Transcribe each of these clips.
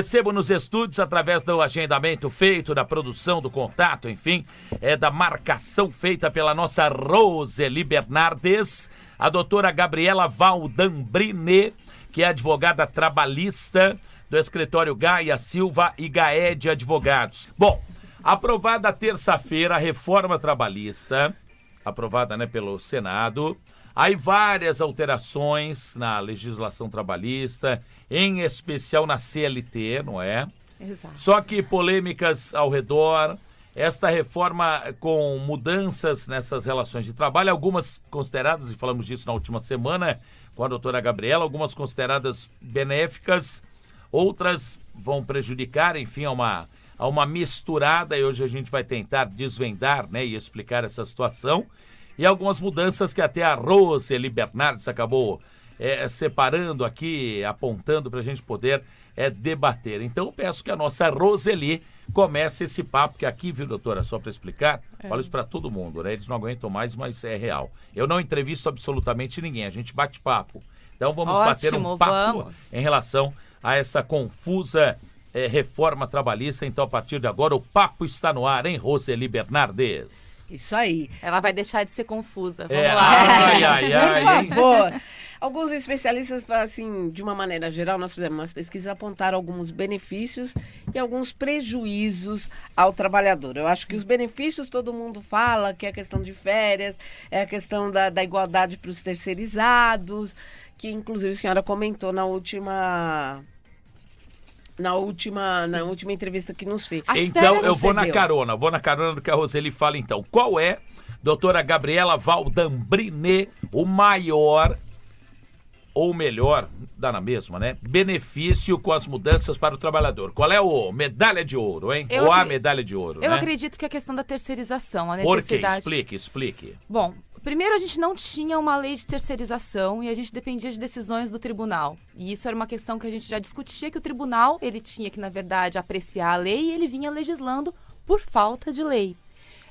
recebo nos estúdios através do agendamento feito, da produção, do contato, enfim, da marcação feita pela nossa Roseli Bernardes, a doutora Gabriela Valdambrine, que é advogada trabalhista do escritório Gaia Silva e Gaed Advogados. Bom, aprovada terça-feira a reforma trabalhista, aprovada, né, pelo Senado. Aí várias alterações na legislação trabalhista, em especial na CLT, não é? Exato. Só que polêmicas ao redor, esta reforma com mudanças nessas relações de trabalho, algumas consideradas, e falamos disso na última semana com a doutora Gabriela, algumas consideradas benéficas, outras vão prejudicar, enfim, a uma misturada, e hoje a gente vai tentar desvendar, né, e explicar essa situação. E algumas mudanças que até a Roseli Bernardes acabou separando aqui, apontando para a gente poder debater. Então eu peço que a nossa Roseli comece esse papo, que aqui, viu, doutora, só para explicar, falo isso para todo mundo, né? Eles não aguentam mais, mas é real. Eu não entrevisto absolutamente ninguém, a gente bate papo. Então vamos bater um papo em relação a essa confusa reforma trabalhista. Então, a partir de agora, o papo está no ar, hein, Roseli Bernardes? Isso aí. Ela vai deixar de ser confusa. Vamos lá. Por favor. Alguns especialistas, assim, de uma maneira geral, nós fizemos umas pesquisas, apontaram alguns benefícios e alguns prejuízos ao trabalhador. Eu acho que os benefícios todo mundo fala, que é a questão de férias, é a questão da igualdade para os terceirizados, que inclusive a senhora comentou na última entrevista que nos fez. Então, eu vou na carona do que a Roseli fala, então. Qual é, doutora Gabriela Valdambrine, o maior, ou melhor, dá na mesma, né? Benefício com as mudanças para o trabalhador? Qual é o medalha de ouro, hein? Ou a medalha de ouro, Eu né? acredito que é a questão da terceirização, a necessidade... Por quê? Explique. Bom, primeiro a gente não tinha uma lei de terceirização e a gente dependia de decisões do tribunal. E isso era uma questão que a gente já discutia, que o tribunal, ele tinha que, na verdade, apreciar a lei e ele vinha legislando por falta de lei.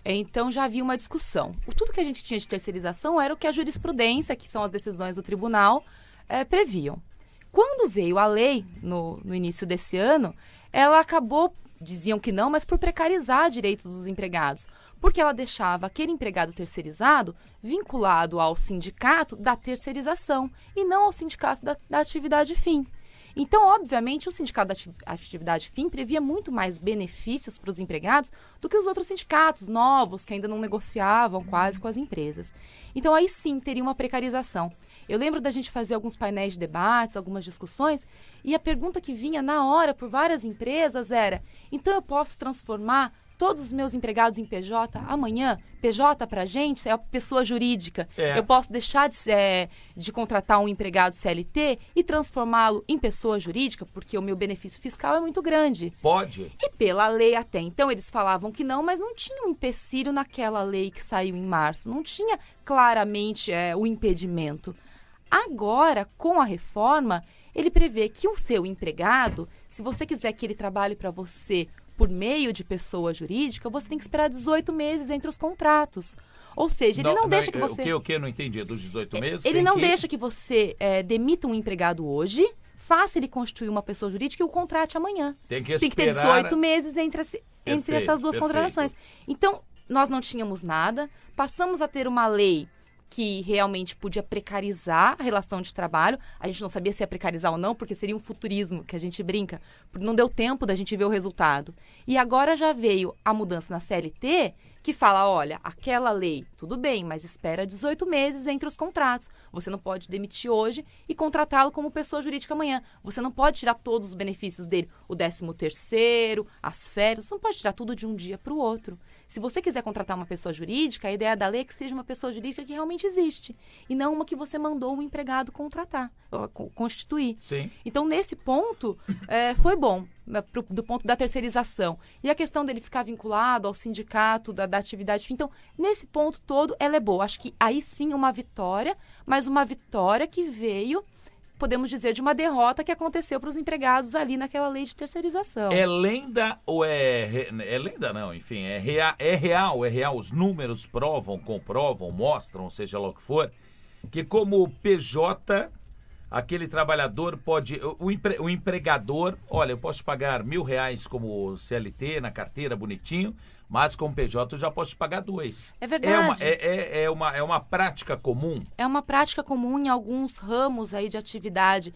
Então já havia uma discussão. Tudo que a gente tinha de terceirização era o que a jurisprudência, que são as decisões do tribunal, previam. Quando veio a lei, no início desse ano, ela acabou, diziam que não, mas por precarizar direitos dos empregados, porque ela deixava aquele empregado terceirizado vinculado ao sindicato da terceirização e não ao sindicato da atividade fim. Então, obviamente, o sindicato da atividade fim previa muito mais benefícios para os empregados do que os outros sindicatos novos, que ainda não negociavam quase com as empresas. Então, aí sim, teria uma precarização. Eu lembro da gente fazer alguns painéis de debates, algumas discussões, e a pergunta que vinha na hora por várias empresas era: então eu posso transformar todos os meus empregados em PJ amanhã? PJ para a gente é a pessoa jurídica. Eu posso deixar de contratar um empregado CLT e transformá-lo em pessoa jurídica, porque o meu benefício fiscal é muito grande. Pode. E pela lei até então eles falavam que não, mas não tinha um empecilho naquela lei que saiu em março. Não tinha claramente o impedimento. Agora, com a reforma, ele prevê que o seu empregado, se você quiser que ele trabalhe para você por meio de pessoa jurídica, você tem que esperar 18 meses entre os contratos. Ou seja, ele não deixa que você... O que? Eu não entendi. Dos 18 meses? Ele não deixa que você demita um empregado hoje, faça ele constituir uma pessoa jurídica e o contrate amanhã. Tem que ter 18 meses entre essas duas contratações. Então, nós não tínhamos nada, passamos a ter uma lei que realmente podia precarizar a relação de trabalho. A gente não sabia se ia precarizar ou não, porque seria um futurismo, que a gente brinca. Não deu tempo da gente ver o resultado. E agora já veio a mudança na CLT, que fala, olha, aquela lei, tudo bem, mas espera 18 meses entre os contratos. Você não pode demitir hoje e contratá-lo como pessoa jurídica amanhã. Você não pode tirar todos os benefícios dele, o 13º, as férias, você não pode tirar tudo de um dia para o outro. Se você quiser contratar uma pessoa jurídica, a ideia da lei é que seja uma pessoa jurídica que realmente existe, e não uma que você mandou o empregado contratar, constituir. Sim. Então, nesse ponto, foi bom, do ponto da terceirização. E a questão dele ficar vinculado ao sindicato da atividade fim. Então, nesse ponto todo, ela é boa. Acho que aí sim uma vitória, mas uma vitória que veio, podemos dizer, de uma derrota que aconteceu para os empregados ali naquela lei de terceirização. É lenda ou é lenda não, enfim, é real, os números provam, comprovam, mostram, seja lá o que for, que como PJ, aquele trabalhador pode... O empregador, olha, eu posso te pagar R$1.000 como CLT na carteira, bonitinho, mas como PJ eu já posso te pagar 2. É verdade. É uma prática comum. É uma prática comum em alguns ramos aí de atividade.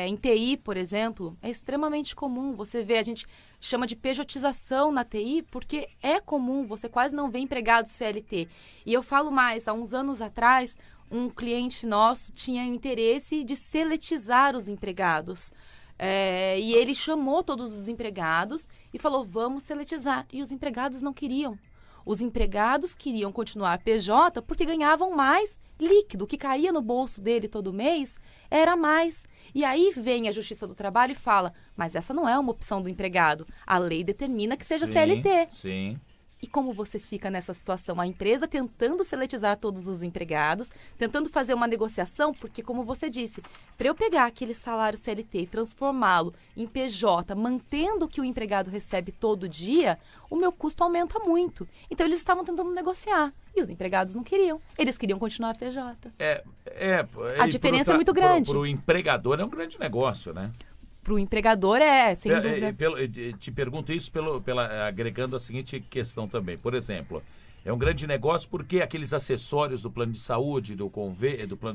Em TI, por exemplo, é extremamente comum. Você vê, a gente chama de pejotização na TI, porque é comum, você quase não vê empregado CLT. E eu falo mais, há uns anos atrás, um cliente nosso tinha o interesse de seletizar os empregados. E ele chamou todos os empregados e falou, vamos seletizar. E os empregados não queriam. Os empregados queriam continuar PJ porque ganhavam mais líquido. O que caía no bolso dele todo mês era mais. E aí vem a Justiça do Trabalho e fala, mas essa não é uma opção do empregado. A lei determina que seja CLT. Sim. E como você fica nessa situação? A empresa tentando seletizar todos os empregados, tentando fazer uma negociação, porque, como você disse, para eu pegar aquele salário CLT e transformá-lo em PJ, mantendo o que o empregado recebe todo dia, o meu custo aumenta muito. Então, eles estavam tentando negociar. E os empregados não queriam. Eles queriam continuar PJ. A diferença é muito grande. Para o empregador é um grande negócio, né? Para o empregador sem dúvida. Te pergunto isso agregando a seguinte questão também. Por exemplo, é um grande negócio porque aqueles acessórios do plano de saúde, do plano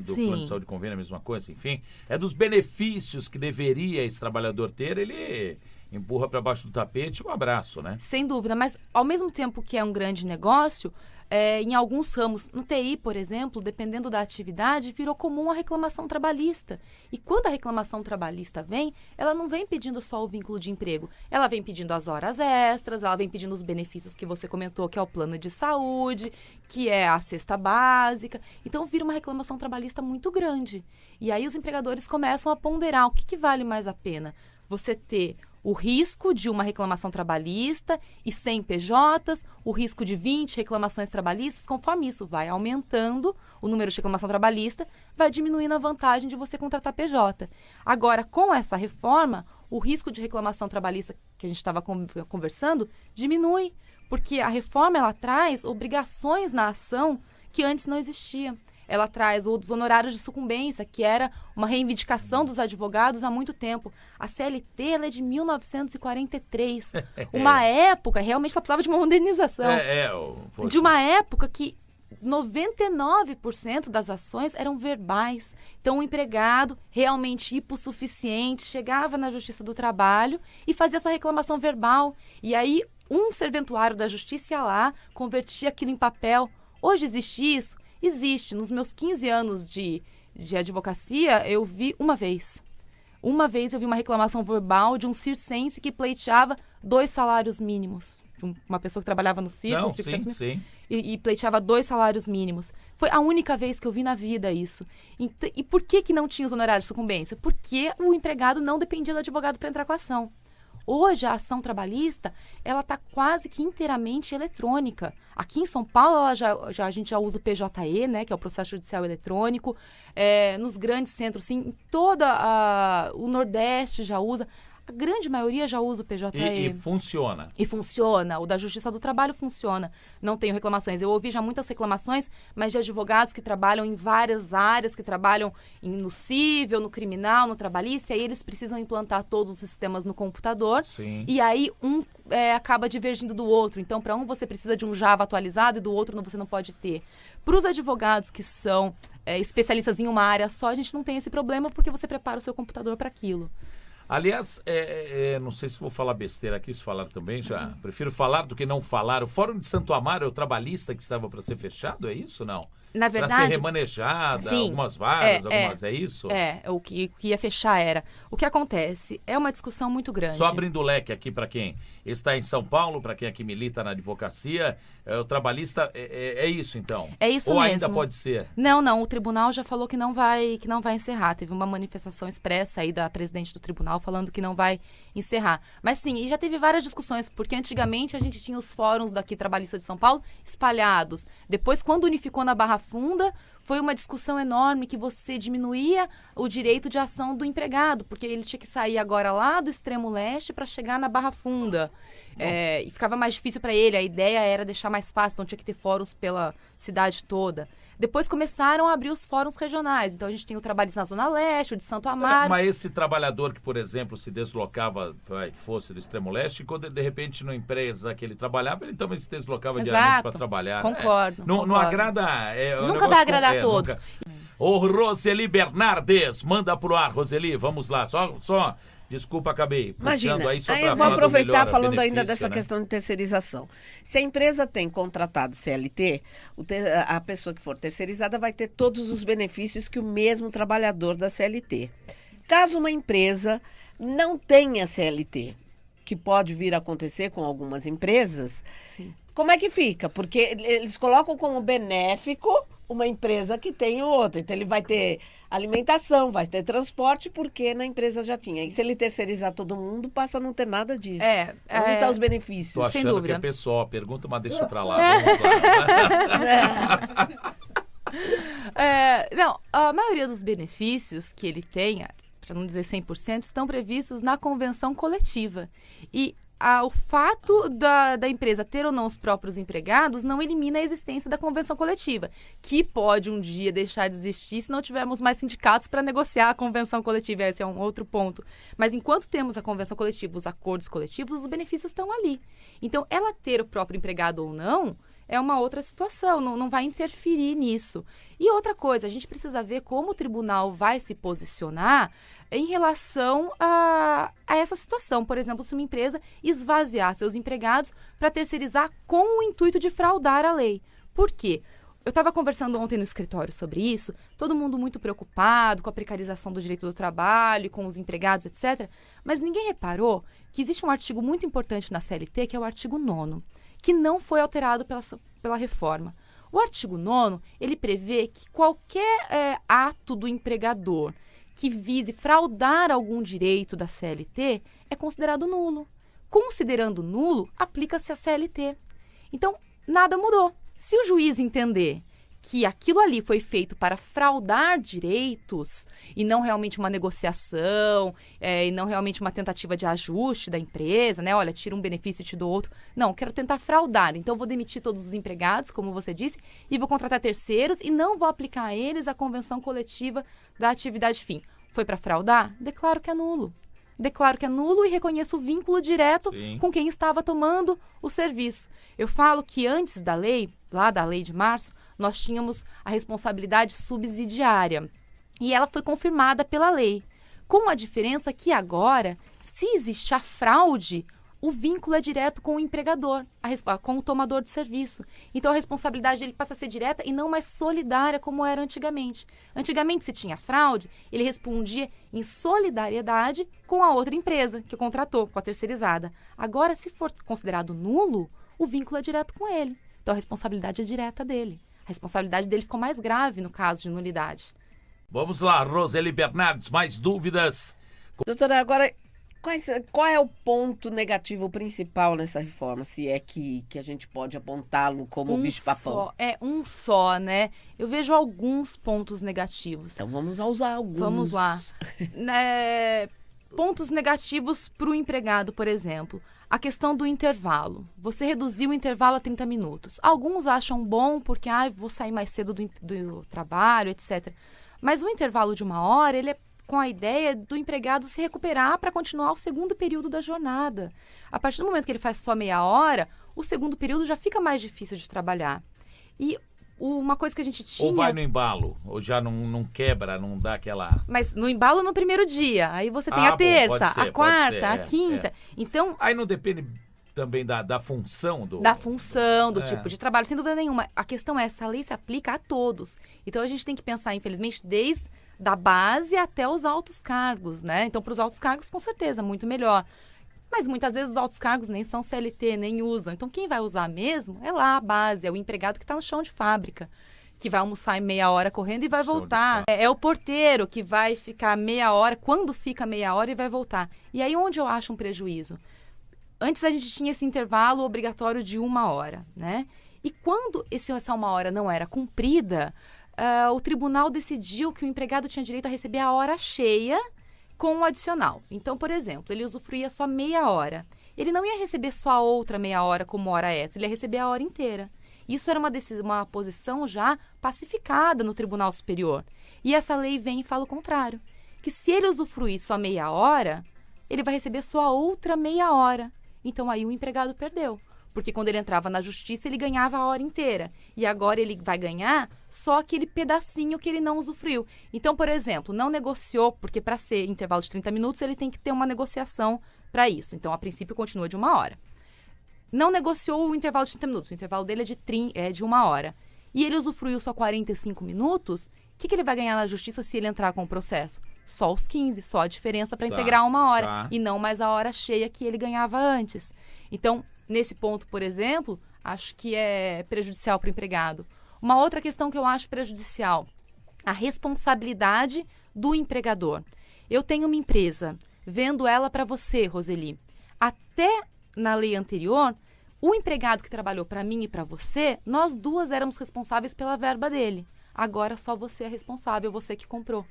de saúde convênio, a mesma coisa, enfim, é dos benefícios que deveria esse trabalhador ter, ele empurra para baixo do tapete um abraço, né? Sem dúvida, mas ao mesmo tempo que é um grande negócio, em alguns ramos, no TI, por exemplo, dependendo da atividade, virou comum a reclamação trabalhista. E quando a reclamação trabalhista vem, ela não vem pedindo só o vínculo de emprego. Ela vem pedindo as horas extras, ela vem pedindo os benefícios que você comentou, que é o plano de saúde, que é a cesta básica. Então, vira uma reclamação trabalhista muito grande. E aí os empregadores começam a ponderar o que vale mais a pena. Você ter o risco de uma reclamação trabalhista e 100 PJs, o risco de 20 reclamações trabalhistas, conforme isso vai aumentando, o número de reclamação trabalhista vai diminuindo a vantagem de você contratar PJ. Agora, com essa reforma, o risco de reclamação trabalhista que a gente estava conversando diminui, porque a reforma ela traz obrigações na ação que antes não existia. Ela traz os honorários de sucumbência, que era uma reivindicação dos advogados há muito tempo. A CLT ela é de 1943. Uma época, realmente, ela precisava de uma modernização. De uma época que 99% das ações eram verbais. Então, o empregado, realmente hipossuficiente, chegava na Justiça do Trabalho e fazia sua reclamação verbal. E aí, um serventuário da Justiça ia lá, convertia aquilo em papel. Hoje existe isso? Existe. Nos meus 15 anos de advocacia, eu vi uma vez. Uma vez eu vi uma reclamação verbal de um circense que pleiteava 2 salários mínimos. De uma pessoa que trabalhava no circo. Não, sim. E pleiteava 2 salários mínimos. Foi a única vez que eu vi na vida isso. E por que não tinha os honorários de sucumbência? Porque o empregado não dependia do advogado para entrar com a ação. Hoje, a ação trabalhista, ela está quase que inteiramente eletrônica. Aqui em São Paulo, a gente já usa o PJE, né, que é o processo judicial eletrônico. Nos grandes centros, sim, em o Nordeste já usa. A grande maioria já usa o PJE. E funciona. E funciona. O da Justiça do Trabalho funciona. Não tenho reclamações. Eu ouvi já muitas reclamações, mas de advogados que trabalham em várias áreas, que trabalham no cível, no criminal, no trabalhista, e aí eles precisam implantar todos os sistemas no computador. Sim. E aí acaba divergindo do outro. Então, para um você precisa de um Java atualizado e do outro você não pode ter. Para os advogados que são especialistas em uma área só, a gente não tem esse problema porque você prepara o seu computador para aquilo. Aliás, não sei se vou falar besteira aqui, se falar também, já prefiro falar do que não falar. O Fórum de Santo Amaro é o trabalhista que estava para ser fechado, é isso não? Na verdade... Para ser remanejada, sim, algumas vagas, é isso? O que ia fechar era. O que acontece? É uma discussão muito grande. Só abrindo o leque aqui para quem está em São Paulo, para quem aqui milita na advocacia, o trabalhista é isso então? É isso mesmo. Ou mesmo. ainda pode ser? Não, o tribunal já falou que não vai encerrar. Teve uma manifestação expressa aí da presidente do tribunal, falando que não vai encerrar. Mas sim, e já teve várias discussões, porque antigamente a gente tinha os fóruns daqui trabalhistas de São Paulo espalhados. Depois, quando unificou na Barra Funda, foi uma discussão enorme que você diminuía o direito de ação do empregado, porque ele tinha que sair agora lá do extremo leste para chegar na Barra Funda. E ficava mais difícil para ele. A ideia era deixar mais fácil, então tinha que ter fóruns pela cidade toda. Depois começaram a abrir os fóruns regionais. Então a gente tem o trabalhista na Zona Leste, o de Santo Amaro. Mas esse trabalhador que, por exemplo, se deslocava, que fosse do extremo leste, quando de repente na empresa que ele trabalhava, ele também se deslocava diariamente para trabalhar. Concordo. Não agrada. Nunca vai agradar a todos. Ô, Roseli Bernardes, manda pro ar, Roseli, vamos lá. Só desculpa, acabei puxando aí só para eu vou aproveitar falando ainda dessa questão de terceirização. Se a empresa tem contratado CLT, a pessoa que for terceirizada vai ter todos os benefícios que o mesmo trabalhador da CLT. Caso uma empresa não tenha CLT, que pode vir a acontecer com algumas empresas, sim, como é que fica? Porque eles colocam como benéfico uma empresa que tem outra. Então ele vai ter alimentação, vai ter transporte, porque na empresa já tinha. E se ele terceirizar todo mundo, passa a não ter nada disso. Onde estão os benefícios? Tô achando sem dúvida que é pessoal. Pergunta, mas deixa pra lá. Vamos lá. Não, a maioria dos benefícios que ele tem, para não dizer 100%, estão previstos na convenção coletiva. E o fato da empresa ter ou não os próprios empregados não elimina a existência da convenção coletiva, que pode um dia deixar de existir se não tivermos mais sindicatos para negociar a convenção coletiva. Esse é um outro ponto. Mas enquanto temos a convenção coletiva, os acordos coletivos, os benefícios estão ali. Então, ela ter o próprio empregado ou não é uma outra situação, não vai interferir nisso. E outra coisa, a gente precisa ver como o tribunal vai se posicionar em relação a essa situação. Por exemplo, se uma empresa esvaziar seus empregados para terceirizar com o intuito de fraudar a lei. Por quê? Eu estava conversando ontem no escritório sobre isso, todo mundo muito preocupado com a precarização do direito do trabalho, com os empregados, etc. Mas ninguém reparou que existe um artigo muito importante na CLT, que é o artigo 9º, que não foi alterado pela reforma. O artigo 9º, ele prevê que qualquer ato do empregador que vise fraudar algum direito da CLT é considerado nulo. Considerando nulo, aplica-se a CLT. Então, nada mudou. Se o juiz entender que aquilo ali foi feito para fraudar direitos e não realmente uma negociação, e não realmente uma tentativa de ajuste da empresa, né? Olha, tira um benefício e te dou outro. Não, quero tentar fraudar. Então, vou demitir todos os empregados, como você disse, e vou contratar terceiros e não vou aplicar a eles a convenção coletiva da atividade fim. Foi para fraudar? Declaro que é nulo. Declaro que é nulo e reconheço o vínculo direto com quem estava tomando o serviço. Eu falo que antes da lei, lá da lei de março, nós tínhamos a responsabilidade subsidiária. E ela foi confirmada pela lei. Com a diferença que agora, se existe a fraude, o vínculo é direto com o empregador, com o tomador de serviço. Então, a responsabilidade dele passa a ser direta e não mais solidária como era antigamente. Antigamente, se tinha fraude, ele respondia em solidariedade com a outra empresa que o contratou, com a terceirizada. Agora, se for considerado nulo, o vínculo é direto com ele. Então, a responsabilidade é direta dele. A responsabilidade dele ficou mais grave no caso de nulidade. Vamos lá, Roseli Bernardes, mais dúvidas? Doutora, agora, qual é o ponto negativo principal nessa reforma, se é que a gente pode apontá-lo como bicho-papão? Um só, né? Eu vejo alguns pontos negativos. Então vamos usar alguns. Vamos lá. Pontos negativos para o empregado, por exemplo. A questão do intervalo. Você reduziu o intervalo a 30 minutos. Alguns acham bom porque vou sair mais cedo do trabalho, etc. Mas o intervalo de 1 hora, ele é com a ideia do empregado se recuperar para continuar o segundo período da jornada. A partir do momento que ele faz só meia hora, o segundo período já fica mais difícil de trabalhar. E uma coisa que a gente tinha... Ou vai no embalo, ou já não quebra, não dá aquela... Mas no embalo no primeiro dia, aí você tem a terça, a quarta, a quinta. Então... Aí não depende também da função do... Da função, do tipo de trabalho, sem dúvida nenhuma. A questão é, essa lei se aplica a todos. Então a gente tem que pensar, infelizmente, desde da base até os altos cargos, né? Então, para os altos cargos, com certeza, muito melhor. Mas muitas vezes os altos cargos nem são CLT, nem usam. Então, quem vai usar mesmo é lá a base, é o empregado que está no chão de fábrica. que vai almoçar em meia hora correndo e vai Show de voltar. bola. É o porteiro que vai ficar meia hora, quando fica meia hora e vai voltar. E aí onde eu acho um prejuízo? Antes a gente tinha esse intervalo obrigatório de 1 hora, né? E quando essa 1 hora não era cumprida, o tribunal decidiu que o empregado tinha direito a receber a hora cheia com o adicional. Então, por exemplo, ele usufruía só meia hora. Ele não ia receber só a outra meia hora como hora extra, ele ia receber a hora inteira. Isso era uma posição já pacificada no Tribunal Superior. E essa lei vem e fala o contrário. Que se ele usufruir só meia hora, ele vai receber só a outra meia hora. Então aí o empregado perdeu. Porque quando ele entrava na justiça, ele ganhava a hora inteira. E agora ele vai ganhar só aquele pedacinho que ele não usufruiu. Então, por exemplo, não negociou, porque para ser intervalo de 30 minutos, ele tem que ter uma negociação para isso. Então, a princípio, continua de 1 hora. Não negociou o intervalo de 30 minutos. O intervalo dele é de 1 hora. E ele usufruiu só 45 minutos. O que ele vai ganhar na justiça se ele entrar com o processo? Só os 15, só a diferença para integrar 1 hora. Tá. E não mais a hora cheia que ele ganhava antes. Então, nesse ponto, por exemplo, acho que é prejudicial para o empregado. Uma outra questão que eu acho prejudicial, a responsabilidade do empregador. Eu tenho uma empresa, vendo ela para você, Roseli. Até na lei anterior, o empregado que trabalhou para mim e para você, nós duas éramos responsáveis pela verba dele. Agora só você é responsável, você que comprou.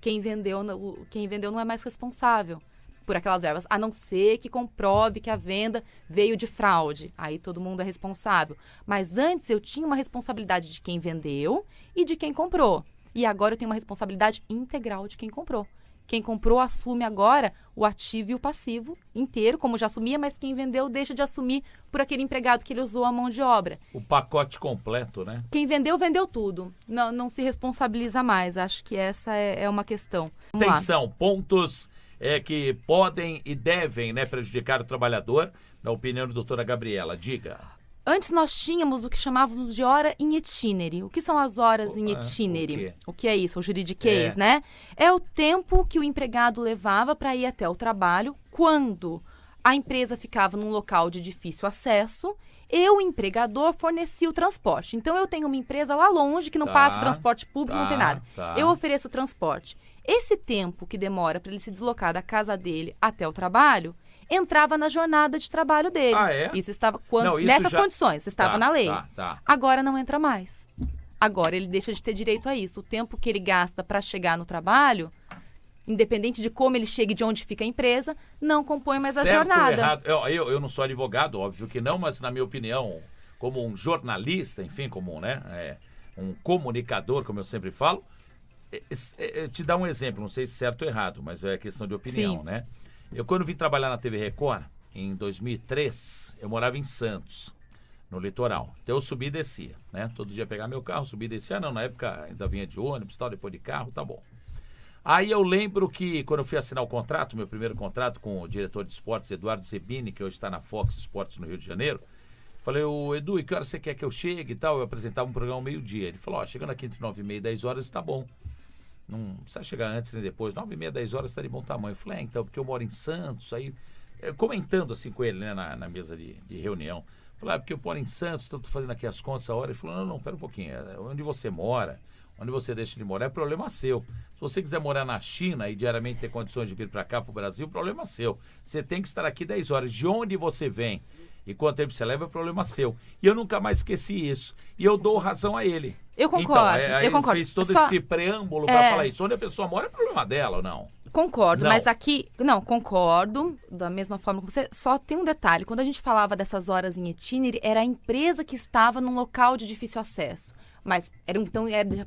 Quem vendeu não é mais responsável por aquelas verbas, a não ser que comprove que a venda veio de fraude. Aí todo mundo é responsável. Mas antes eu tinha uma responsabilidade de quem vendeu e de quem comprou. E agora eu tenho uma responsabilidade integral de quem comprou. Quem comprou assume agora o ativo e o passivo inteiro, como já assumia, mas quem vendeu deixa de assumir por aquele empregado que ele usou a mão de obra. O pacote completo, né? Quem vendeu, vendeu tudo. Não se responsabiliza mais. Acho que essa é uma questão. Vamos lá. Atenção, pontos que podem e devem, né, prejudicar o trabalhador, na opinião da doutora Gabriela. Diga. Antes nós tínhamos o que chamávamos de hora in itinere. O que são as horas in itinere? O que é isso? O juridiquês, né? É o tempo que o empregado levava para ir até o trabalho quando a empresa ficava num local de difícil acesso e o empregador fornecia o transporte. Então, eu tenho uma empresa lá longe que não passa transporte público, não tem nada. Eu ofereço o transporte. Esse tempo que demora para ele se deslocar da casa dele até o trabalho entrava na jornada de trabalho dele. Ah, é? Isso estava nessas condições, estava na lei. Agora não entra mais. Agora ele deixa de ter direito a isso. O tempo que ele gasta para chegar no trabalho, independente de como ele chega e de onde fica a empresa, não compõe mais a jornada. Errado. Eu não sou advogado, óbvio que não, mas na minha opinião, como um jornalista, enfim, como um comunicador, como eu sempre falo, te dar um exemplo, não sei se certo ou errado, mas é questão de opinião, Sim. né? Eu, quando vim trabalhar na TV Record, em 2003, eu morava em Santos, no litoral. Então eu subia e descia, né? Todo dia pegar meu carro, subia e descia. Não, na época ainda vinha de ônibus, tal, depois de carro, tá bom. Aí eu lembro que, quando eu fui assinar o contrato, meu primeiro contrato com o diretor de esportes, Eduardo Zebini, que hoje está na Fox Sports no Rio de Janeiro, falei, Edu, e que hora você quer que eu chegue e tal? Eu apresentava um programa ao meio-dia. Ele falou, chegando aqui entre 9h30 e 10 horas, tá bom. Não precisa chegar antes nem depois. 9h30, 10 horas está de bom tamanho. Eu falei, então, porque eu moro em Santos. Aí, comentando assim com ele, né, na mesa de reunião. Falei, porque eu moro em Santos, estou fazendo aqui as contas a hora. Ele falou, não, pera um pouquinho. Onde você mora, onde você deixa de morar, é problema seu. Se você quiser morar na China e diariamente ter condições de vir para cá, para o Brasil, problema seu. Você tem que estar aqui 10 horas. De onde você vem e quanto tempo você leva, é problema seu. E eu nunca mais esqueci isso. E eu dou razão a ele. Eu concordo, então, eu concordo. Ele fez todo esse preâmbulo para falar isso. Onde a pessoa mora é problema dela ou não? Concordo, Não. mas aqui... Não, concordo, da mesma forma que você. Só tem um detalhe. Quando a gente falava dessas horas em itinere, era a empresa que estava num local de difícil acesso. Mas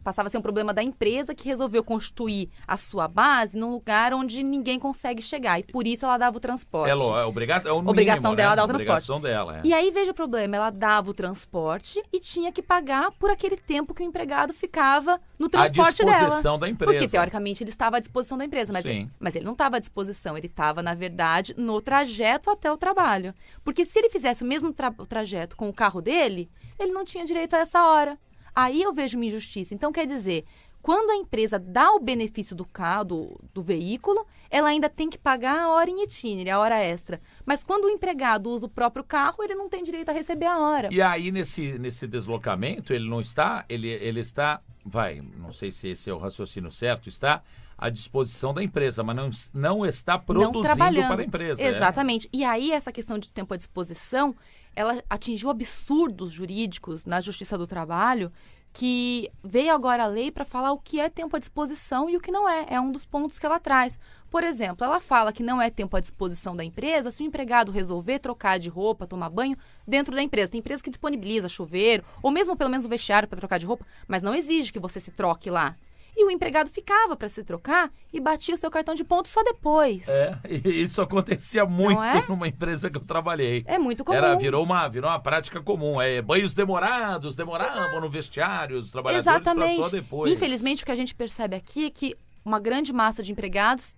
passava a ser um problema da empresa que resolveu constituir a sua base num lugar onde ninguém consegue chegar. E por isso ela dava o transporte. Obrigação Dela dar o transporte. Obrigação dela, E aí, veja o problema. Ela dava o transporte e tinha que pagar por aquele tempo que o empregado ficava no transporte dela. À disposição da empresa. Porque, teoricamente, ele estava à disposição da empresa. Mas ele não estava à disposição. Ele estava, na verdade, no trajeto até o trabalho. Porque se ele fizesse o mesmo trajeto com o carro dele, ele não tinha direito a essa hora. Aí eu vejo uma injustiça. Então, quer dizer, quando a empresa dá o benefício do carro, do veículo, ela ainda tem que pagar a hora em itinerário, a hora extra. Mas quando o empregado usa o próprio carro, ele não tem direito a receber a hora. E aí, nesse deslocamento, ele não está, ele está, não sei se esse é o raciocínio certo, está à disposição da empresa, mas não está produzindo para a empresa. Exatamente. E aí, essa questão de tempo à disposição, ela atingiu absurdos jurídicos na Justiça do Trabalho, que veio agora a lei para falar o que é tempo à disposição e o que não é. É um dos pontos que ela traz. Por exemplo, ela fala que não é tempo à disposição da empresa se o empregado resolver trocar de roupa, tomar banho dentro da empresa. Tem empresa que disponibiliza chuveiro, ou mesmo pelo menos um vestiário para trocar de roupa, mas não exige que você se troque lá. E o empregado ficava para se trocar e batia o seu cartão de ponto só depois. E isso acontecia muito numa empresa que eu trabalhei. É muito comum. Virou uma prática comum. Banhos demoravam no vestiário, os trabalhadores para só depois. Infelizmente, o que a gente percebe aqui é que uma grande massa de empregados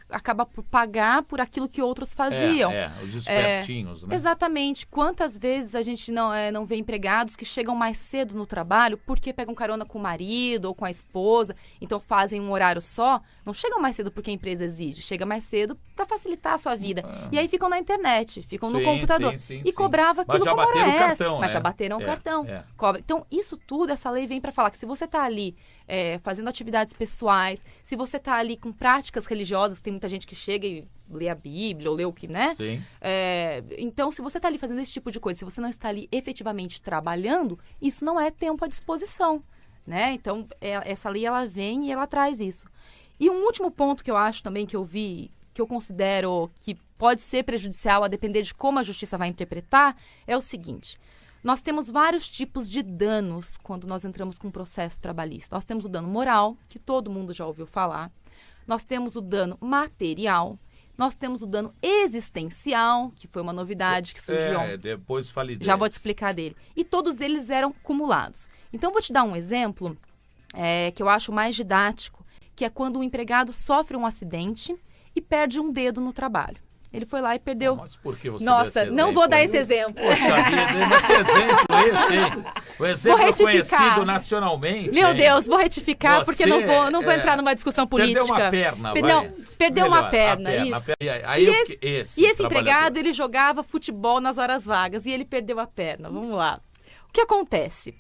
acaba por pagar por aquilo que outros faziam. Os espertinhos, né? Exatamente. Quantas vezes a gente não vê empregados que chegam mais cedo no trabalho porque pegam carona com o marido ou com a esposa, então fazem um horário só, não chegam mais cedo porque a empresa exige, chega mais cedo para facilitar a sua vida. E aí ficam na internet, ficam no computador. Sim. Cobrava aquilo como hora extra. Cartão, mas já bateram o cartão. Cobra. Então, isso tudo, essa lei vem para falar que se você está ali fazendo atividades pessoais, se você está ali com práticas religiosas, tem muita gente que chega e lê a Bíblia ou lê o que, né? Sim. Então, se você está ali fazendo esse tipo de coisa, se você não está ali efetivamente trabalhando, isso não é tempo à disposição, né? Então, essa lei, ela vem e ela traz isso. E um último ponto que eu acho também, que eu vi, que eu considero que pode ser prejudicial a depender de como a justiça vai interpretar, é o seguinte: nós temos vários tipos de danos quando nós entramos com um processo trabalhista. Nós temos o dano moral, que todo mundo já ouviu falar. Nós temos o dano material, nós temos o dano existencial, que foi uma novidade que surgiu. Depois falei deles. Já vou te explicar dele. E todos eles eram cumulados. Então, vou te dar um exemplo que eu acho mais didático, que é quando o empregado sofre um acidente e perde um dedo no trabalho. Ele foi lá e perdeu. Mas por que você Nossa, não vou dar esse exemplo. Poxa vida, mas que exemplo esse, hein? O exemplo conhecido nacionalmente. Meu Deus, vou retificar porque não vou entrar numa discussão política. Perdeu uma perna, perdeu uma perna, isso. E esse empregado, ele jogava futebol nas horas vagas e ele perdeu a perna. Vamos lá. O que acontece?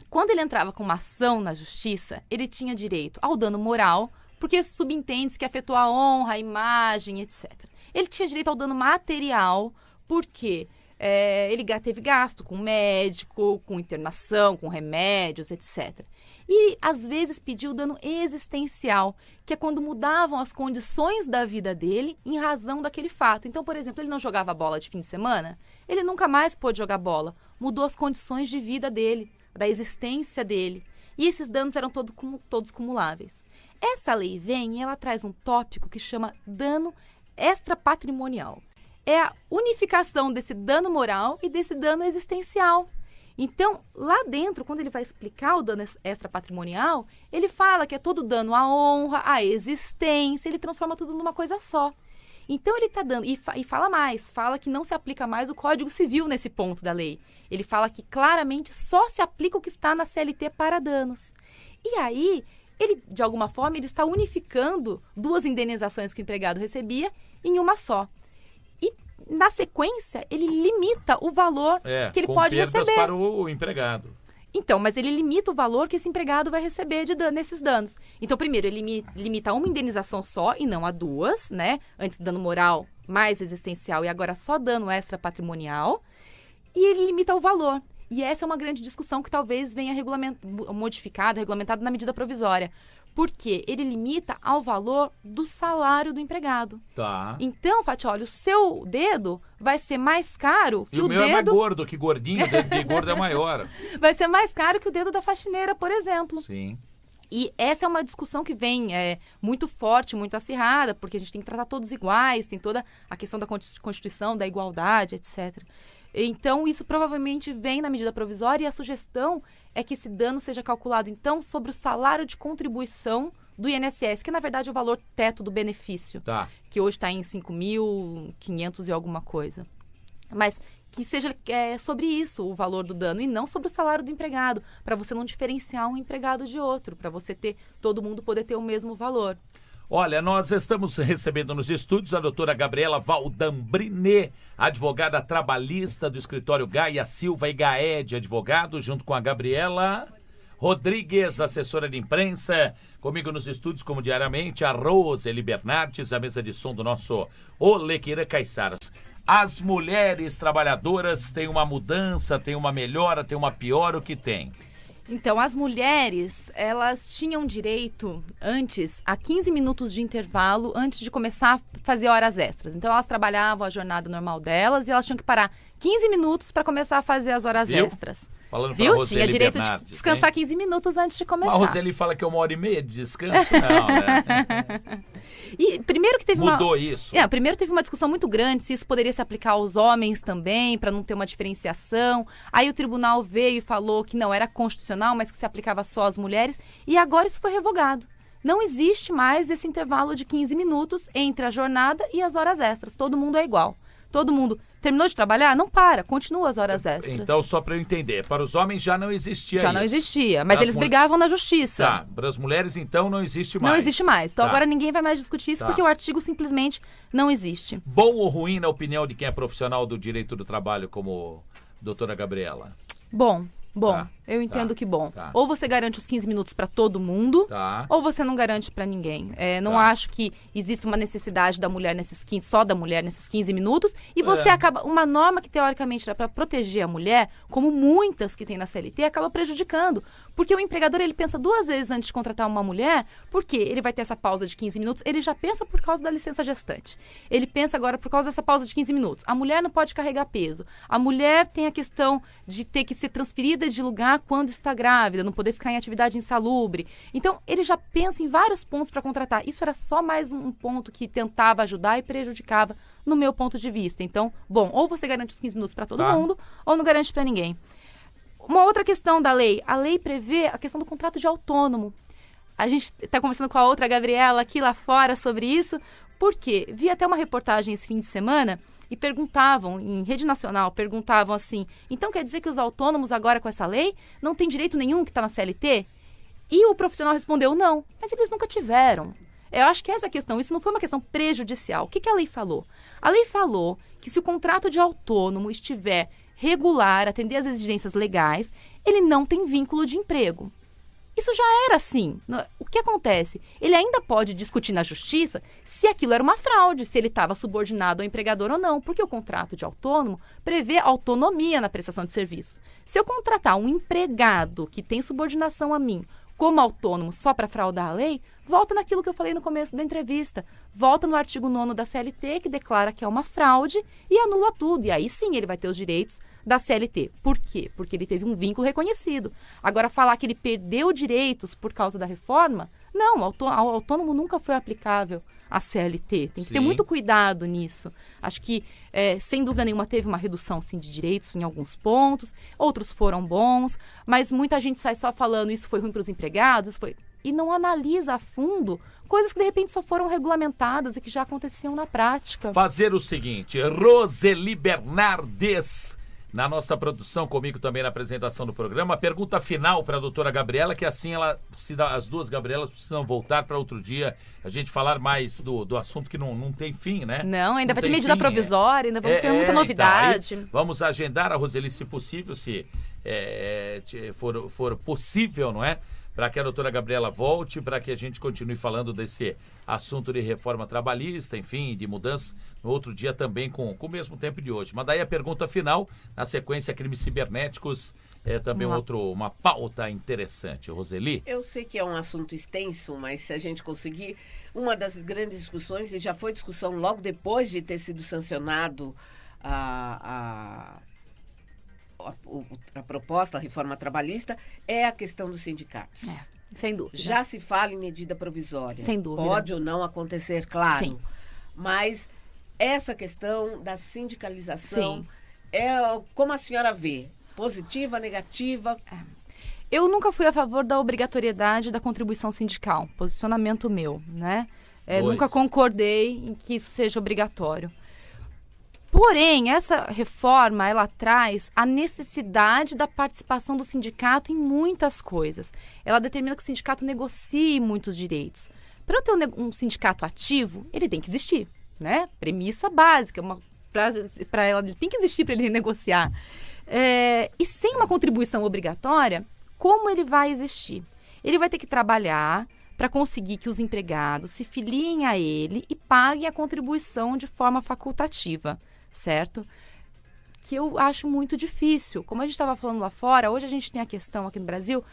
Quando ele entrava com uma ação na justiça, ele tinha direito ao dano moral, porque subentende-se que afetou a honra, a imagem, etc. Ele tinha direito ao dano material, porque ele teve gasto com médico, com internação, com remédios, etc. E, às vezes, pediu dano existencial, que é quando mudavam as condições da vida dele em razão daquele fato. Então, por exemplo, ele não jogava bola de fim de semana, ele nunca mais pôde jogar bola. Mudou as condições de vida dele, da existência dele. E esses danos eram todos cumuláveis. Essa lei vem e ela traz um tópico que chama dano extrapatrimonial. É a unificação desse dano moral e desse dano existencial. Então, lá dentro, quando ele vai explicar o dano extrapatrimonial, ele fala que é todo dano à honra, à existência, ele transforma tudo numa coisa só. Então, ele está dando, e fala mais, fala que não se aplica mais o Código Civil nesse ponto da lei. Ele fala que claramente só se aplica o que está na CLT para danos. E aí, ele, de alguma forma, ele está unificando duas indenizações que o empregado recebia em uma só. E, na sequência, ele limita o valor que ele pode receber. Com perdas para o empregado. Então, mas ele limita o valor que esse empregado vai receber nesses danos. Então, primeiro, ele limita a uma indenização só e não a duas, né? Antes dano moral mais existencial e agora só dano extrapatrimonial. E ele limita o valor. E essa é uma grande discussão que talvez venha regulamentada na medida provisória. Porque ele limita ao valor do salário do empregado. Tá. Então, Fatioli, o seu dedo vai ser mais caro que o dedo... E o meu é mais gordo, que gordinho, o dedo de gordo é maior. Vai ser mais caro que o dedo da faxineira, por exemplo. Sim. E essa é uma discussão que vem muito forte, muito acirrada, porque a gente tem que tratar todos iguais, tem toda a questão da Constituição, da igualdade, etc. Então, isso provavelmente vem na medida provisória e a sugestão é que esse dano seja calculado, então, sobre o salário de contribuição do INSS, que, na verdade, é o valor teto do benefício, tá, que hoje está em 5.500 e alguma coisa. Mas que seja sobre isso o valor do dano e não sobre o salário do empregado, para você não diferenciar um empregado de outro, para você ter todo mundo poder ter o mesmo valor. Olha, nós estamos recebendo nos estúdios a doutora Gabriela Valdambrini, advogada trabalhista do escritório Gaia Silva e Gaed Advogado, junto com a Gabriela Rodrigues, assessora de imprensa, comigo nos estúdios, como diariamente, a Roseli Bernardes, a mesa de som do nosso Olequira Caiçaras. As mulheres trabalhadoras têm uma mudança, têm uma melhora, têm uma piora, o que tem? Então, as mulheres, elas tinham direito antes a 15 minutos de intervalo antes de começar a fazer horas extras. Então, elas trabalhavam a jornada normal delas e elas tinham que parar 15 minutos para começar a fazer as horas extras. Falando Viu? Roseli Tinha direito Bernardes, de descansar, hein? 15 minutos antes de começar. Mas a Roseli fala que é 1h30 de descanso, não, né? E primeiro que teve Mudou isso. Primeiro teve uma discussão muito grande se isso poderia se aplicar aos homens também, para não ter uma diferenciação. Aí o tribunal veio e falou que não era constitucional, mas que se aplicava só às mulheres. E agora isso foi revogado. Não existe mais esse intervalo de 15 minutos entre a jornada e as horas extras. Todo mundo é igual. Todo mundo terminou de trabalhar? Não para, continua as horas extras. Então, só para eu entender, para os homens já não existia isso. Já não existia, mas eles brigavam na justiça. Tá, para as mulheres então não existe mais. Não existe mais. Então tá. Agora ninguém vai mais discutir isso porque o artigo simplesmente não existe. Bom ou ruim na opinião de quem é profissional do direito do trabalho como doutora Gabriela? Bom, Tá, eu entendo que bom. Tá. Ou você garante os 15 minutos para todo mundo, Tá. ou você não garante para ninguém. Não Tá. acho que existe uma necessidade da mulher só da mulher nesses 15 minutos, e você acaba, uma norma que teoricamente era para proteger a mulher, como muitas que tem na CLT, acaba prejudicando. Porque o empregador, ele pensa 2 vezes antes de contratar uma mulher, porque ele vai ter essa pausa de 15 minutos, ele já pensa por causa da licença gestante. Ele pensa agora por causa dessa pausa de 15 minutos. A mulher não pode carregar peso. A mulher tem a questão de ter que ser transferida de lugar quando está grávida, não poder ficar em atividade insalubre. Então, ele já pensa em vários pontos para contratar. Isso era só mais um ponto que tentava ajudar e prejudicava no meu ponto de vista. Então, bom, ou você garante os 15 minutos para todo mundo, ou não garante para ninguém. Uma outra questão da lei. A lei prevê a questão do contrato de autônomo. A gente está conversando com a outra Gabriela aqui lá fora sobre isso. Por quê? Vi até uma reportagem esse fim de semana e perguntavam, em rede nacional, perguntavam assim, então quer dizer que os autônomos agora com essa lei não têm direito nenhum que está na CLT? E o profissional respondeu, não, mas eles nunca tiveram. Eu acho que essa questão, isso não foi uma questão prejudicial. O que a lei falou? A lei falou que se o contrato de autônomo estiver regular, atender às exigências legais, ele não tem vínculo de emprego. Isso já era assim. O que acontece? Ele ainda pode discutir na justiça se aquilo era uma fraude, se ele estava subordinado ao empregador ou não, porque o contrato de autônomo prevê autonomia na prestação de serviço. Se eu contratar um empregado que tem subordinação a mim como autônomo só para fraudar a lei, volta naquilo que eu falei no começo da entrevista. Volta no artigo 9º da CLT, que declara que é uma fraude e anula tudo. E aí sim ele vai ter os direitos da CLT. Por quê? Porque ele teve um vínculo reconhecido. Agora, falar que ele perdeu direitos por causa da reforma, não, ao autônomo nunca foi aplicável a CLT. Tem que ter muito cuidado nisso. Acho que, sem dúvida nenhuma, teve uma redução sim, de direitos em alguns pontos, outros foram bons, mas muita gente sai só falando isso foi ruim para os empregados, isso foi... e não analisa a fundo coisas que de repente só foram regulamentadas e que já aconteciam na prática. Fazer o seguinte, Roseli Bernardes, na nossa produção, comigo também na apresentação do programa, pergunta final para a doutora Gabriela, que assim as duas Gabrielas precisam voltar para outro dia, a gente falar mais do assunto que não tem fim, né? Não, ainda vai ter medida provisória, ainda vamos ter muita novidade. Então, vamos agendar a Roseli, se possível, se for possível, não é? Para que a doutora Gabriela volte, para que a gente continue falando desse assunto de reforma trabalhista, enfim, de mudanças, no outro dia também com o mesmo tempo de hoje. Mas daí a pergunta final, na sequência, crimes cibernéticos, é também uma pauta interessante. Roseli? Eu sei que é um assunto extenso, mas se a gente conseguir, uma das grandes discussões, e já foi discussão logo depois de ter sido sancionado a proposta, a reforma trabalhista, é a questão dos sindicatos. Sem dúvida. Já se fala em medida provisória. Sem dúvida. Pode ou não acontecer, claro. Sim. Mas essa questão da sindicalização, Sim. Como a senhora vê? Positiva, negativa? Eu nunca fui a favor da obrigatoriedade da contribuição sindical. Posicionamento meu, né? Nunca concordei em que isso seja obrigatório. Porém, essa reforma, ela traz a necessidade da participação do sindicato em muitas coisas. Ela determina que o sindicato negocie muitos direitos. Para eu ter um sindicato ativo, ele tem que existir, né? Premissa básica, para ela, ele tem que existir para ele negociar. E sem uma contribuição obrigatória, como ele vai existir? Ele vai ter que trabalhar para conseguir que os empregados se filiem a ele e paguem a contribuição de forma facultativa, certo? Que eu acho muito difícil. Como a gente estava falando lá fora, hoje a gente tem a questão aqui no Brasil,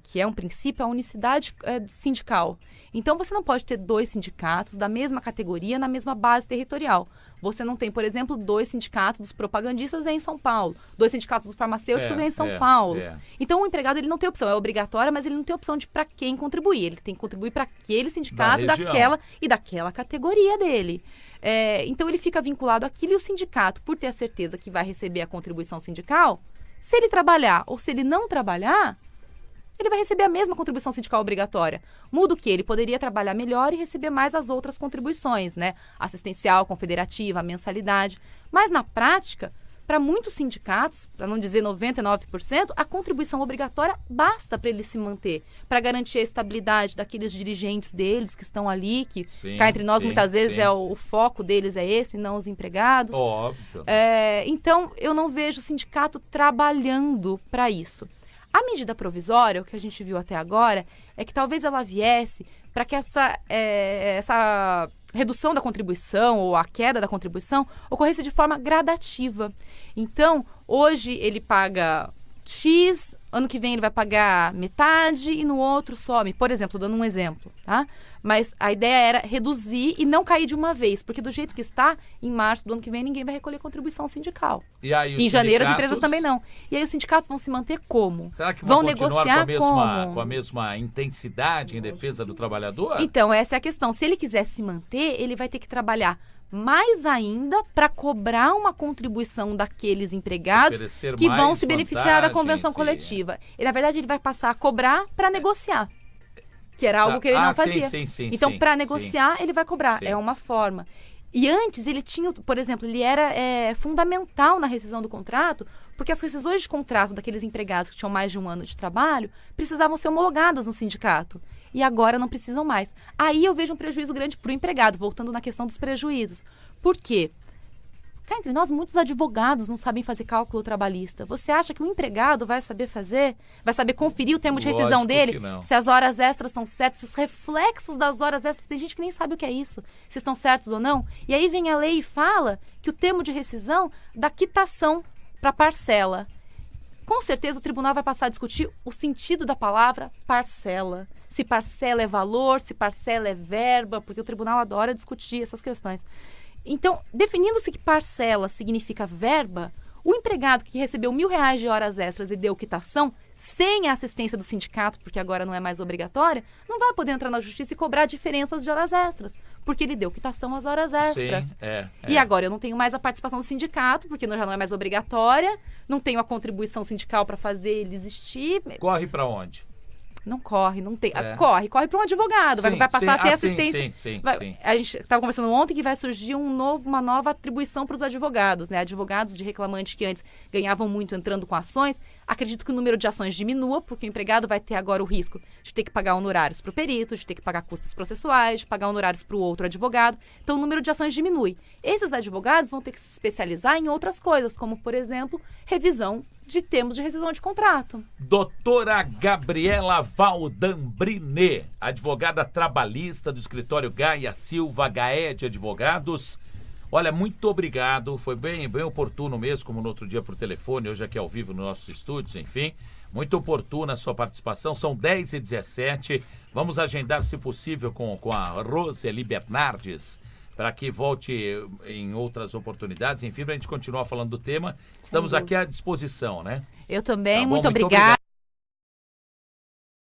que é um princípio, a unicidade sindical. Então, você não pode ter 2 sindicatos da mesma categoria na mesma base territorial. Você não tem, por exemplo, 2 sindicatos dos propagandistas em São Paulo, 2 sindicatos dos farmacêuticos em São Paulo. Então, o empregado ele não tem opção, é obrigatório, mas ele não tem opção de para quem contribuir. Ele tem que contribuir para aquele sindicato daquela categoria dele. Então, ele fica vinculado àquilo e o sindicato, por ter a certeza que vai receber a contribuição sindical, se ele trabalhar ou se ele não trabalhar, ele vai receber a mesma contribuição sindical obrigatória. Muda o que? Ele poderia trabalhar melhor e receber mais as outras contribuições, né? Assistencial, confederativa, mensalidade. Mas, na prática, para muitos sindicatos, para não dizer 99%, a contribuição obrigatória basta para ele se manter, para garantir a estabilidade daqueles dirigentes deles que estão ali, que cá entre nós muitas vezes o foco deles é esse, não os empregados. Óbvio. Então, eu não vejo o sindicato trabalhando para isso. A medida provisória, o que a gente viu até agora, é que talvez ela viesse para que essa redução da contribuição ou a queda da contribuição ocorresse de forma gradativa. Então, hoje ele paga X, ano que vem ele vai pagar metade e no outro some. Por exemplo, dando um exemplo, tá? Mas a ideia era reduzir e não cair de uma vez, porque do jeito que está, em março do ano que vem ninguém vai recolher contribuição sindical. E aí, em janeiro as empresas também não. E aí os sindicatos vão se manter como? Será que vão negociar com a mesma intensidade em defesa do trabalhador? Então, essa é a questão. Se ele quiser se manter, ele vai ter que trabalhar mais ainda para cobrar uma contribuição daqueles empregados que vão se beneficiar da convenção coletiva. E, na verdade, ele vai passar a cobrar para negociar, que era algo que ele não fazia. Então, para negociar, ele vai cobrar. É uma forma. E antes, ele tinha, por exemplo, ele era fundamental na rescisão do contrato, porque as rescisões de contrato daqueles empregados que tinham mais de um ano de trabalho precisavam ser homologadas no sindicato. E agora não precisam mais. Aí eu vejo um prejuízo grande para o empregado, voltando na questão dos prejuízos. Por quê? Cá entre nós, muitos advogados não sabem fazer cálculo trabalhista. Você acha que o empregado vai saber fazer? Vai saber conferir o termo de rescisão dele? Se as horas extras estão certas, se os reflexos das horas extras, tem gente que nem sabe o que é isso, se estão certos ou não. E aí vem a lei e fala que o termo de rescisão dá quitação para parcela. Com certeza o tribunal vai passar a discutir o sentido da palavra parcela. Se parcela é valor, se parcela é verba, porque o tribunal adora discutir essas questões. Então, definindo-se que parcela significa verba, o empregado que recebeu R$1.000 de horas extras e deu quitação, sem a assistência do sindicato, porque agora não é mais obrigatória, não vai poder entrar na justiça e cobrar diferenças de horas extras, porque ele deu quitação às horas extras. Sim, E agora eu não tenho mais a participação do sindicato, porque já não é mais obrigatória, não tenho a contribuição sindical para fazer ele existir. Corre para onde? Não corre, não tem. Corre para um advogado, vai passar a ter assistência. Sim. A gente estava conversando ontem que vai surgir uma nova atribuição para os advogados, né? Advogados de reclamante que antes ganhavam muito entrando com ações. Acredito que o número de ações diminua, porque o empregado vai ter agora o risco de ter que pagar honorários para o perito, de ter que pagar custas processuais, de pagar honorários para o outro advogado. Então, o número de ações diminui. Esses advogados vão ter que se especializar em outras coisas, como, por exemplo, revisão de termos de rescisão de contrato. Doutora Gabriela Valdambrini, advogada trabalhista do escritório Gaia Silva Gaed Advogados. Olha, muito obrigado, foi bem oportuno mesmo, como no outro dia por telefone, hoje aqui ao vivo nos nossos estúdios, enfim. Muito oportuna a sua participação, são 10h17, vamos agendar, se possível, com a Roseli Bernardes, para que volte em outras oportunidades, enfim, para a gente continuar falando do tema. Estamos aqui à disposição, né? Eu também, Tá bom? muito obrigada.